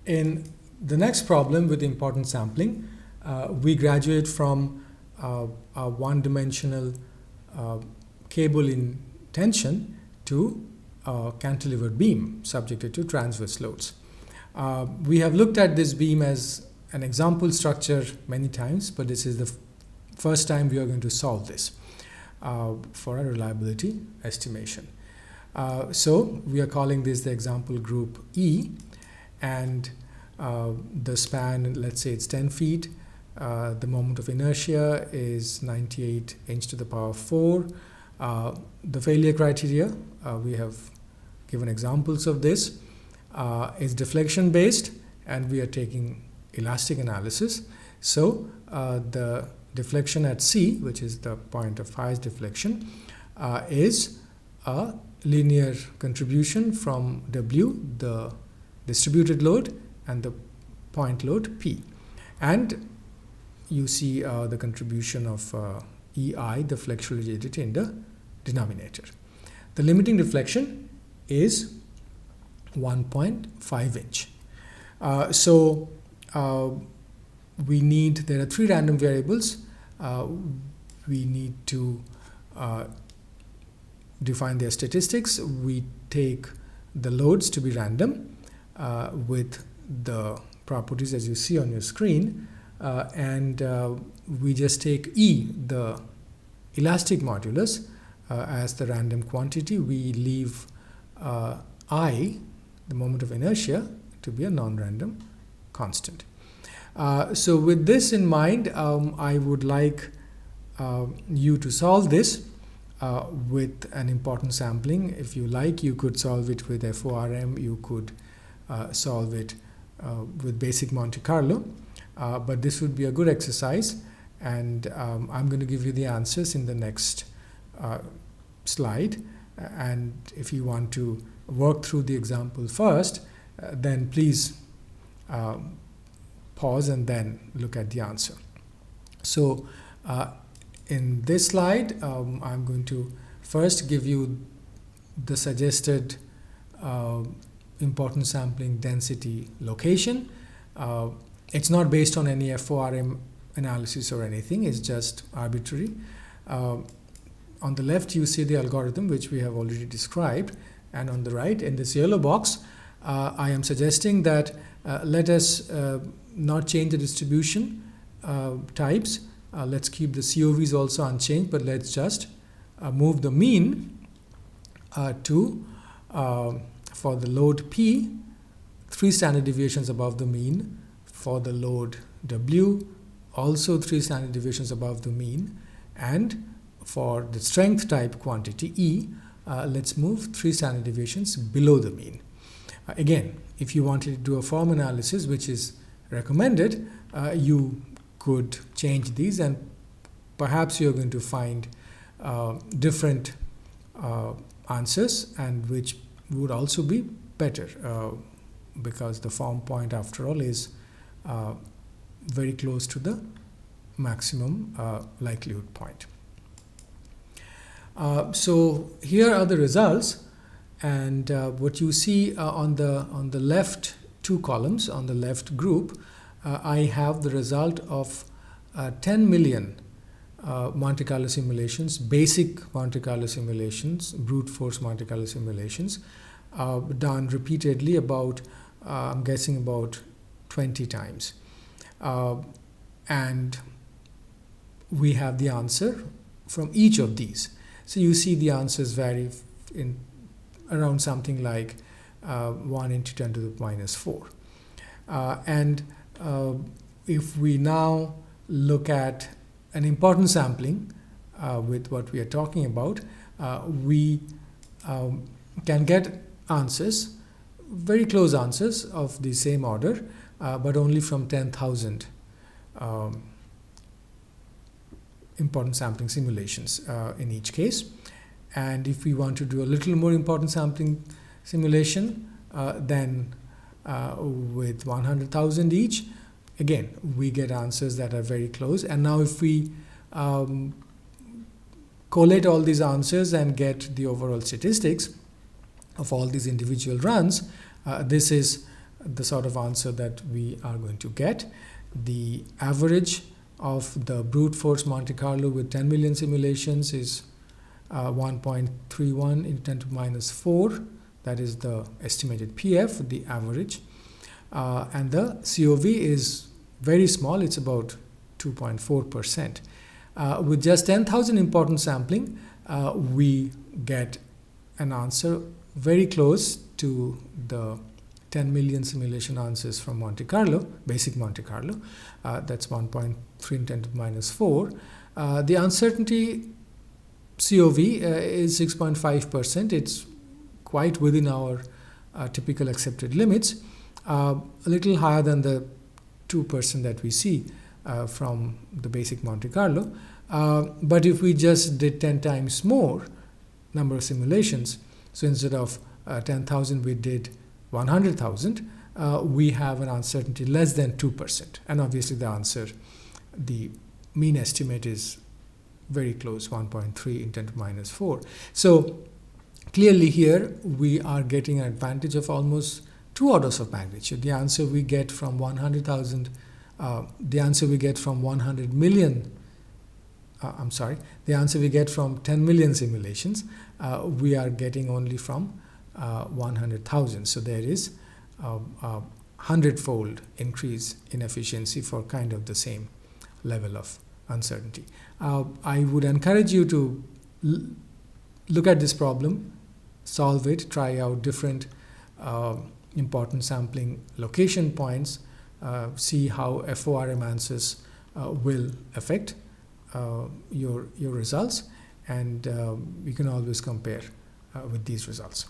In the next problem with importance sampling, we graduate from a one-dimensional cable in tension to a cantilevered beam subjected to transverse loads. We have looked at this beam as an example structure many times, but this is the first time we are going to solve this for a reliability estimation. So we are calling this the example group E, and the span, let's say it's 10 feet. The moment of inertia is 98 inch to the power 4. The failure criteria, we have given examples of this, is deflection based, and we are taking elastic analysis. So the deflection at C, which is the point of highest deflection, is a linear contribution from W, the distributed load, and the point load P. And you see the contribution of EI, the flexural rigidity, in the denominator. The limiting deflection is 1.5 inch. There are three random variables. We need to define their statistics. We take the loads to be random with the properties as you see on your screen, and we just take E, the elastic modulus, as the random quantity. We leave I, the moment of inertia, to be a non-random constant. So with this in mind, I would like you to solve this with an importance sampling. If you like, you could solve it with FORM, you could solve it with basic Monte Carlo, but this would be a good exercise, and I'm going to give you the answers in the next slide. And if you want to work through the example first, then please pause and then look at the answer. So in this slide, I'm going to first give you the suggested importance sampling density location. It's not based on any FORM analysis or anything, it's just arbitrary. On the left, you see the algorithm, which we have already described, and on the right, in this yellow box, I am suggesting that let us not change the distribution types. Let's keep the COVs also unchanged, but let's just move the mean to, for the load P, 3 standard deviations above the mean. For the load W, also 3 standard deviations above the mean. And for the strength type quantity E, let's move 3 standard deviations below the mean. Again, if you wanted to do a form analysis, which is recommended, you could change these, and perhaps you're going to find different answers, and which would also be better because the form point, after all, is very close to the maximum likelihood point. So here are the results, and what you see on the left 2 columns, on the left group, I have the result of 10 million Monte Carlo simulations, basic Monte Carlo simulations, brute force Monte Carlo simulations, done repeatedly about, I'm guessing, about 20 times. And we have the answer from each of these. So you see the answers vary in around something like 1 into 10 to the minus 4. And if we now look at an importance sampling with what we are talking about, we can get answers, very close answers of the same order, but only from 10,000 importance sampling simulations in each case. And if we want to do a little more importance sampling simulation, then with 100,000 each, again, we get answers that are very close. And now if we collate all these answers and get the overall statistics of all these individual runs, this is the sort of answer that we are going to get. The average of the brute force Monte Carlo with 10 million simulations is 1.31 into 10 to the minus 4. That is the estimated PF, the average. And the COV is very small, it's about 2.4%. With just 10,000 importance sampling, we get an answer very close to the 10 million simulation answers from Monte Carlo, basic Monte Carlo. That's 1.3 into 10 to the minus 4. The uncertainty COV is 6.5%. It's quite within our typical accepted limits, a little higher than the 2% that we see from the basic Monte Carlo. But if we just did 10 times more number of simulations, so instead of 10,000 we did 100,000, we have an uncertainty less than 2%. And obviously the answer, the mean estimate is very close, 1.3 into 10 to the minus 4. So clearly here we are getting an advantage of almost 2 orders of magnitude. The answer we get from 100,000, the answer we get from 100 million, the answer we get from 10 million simulations, we are getting only from 100,000. So there is a 100-fold increase in efficiency for kind of the same level of uncertainty. I would encourage you to look at this problem, solve it, try out different important sampling location points, see how FORM answers will affect your results, and you can always compare with these results.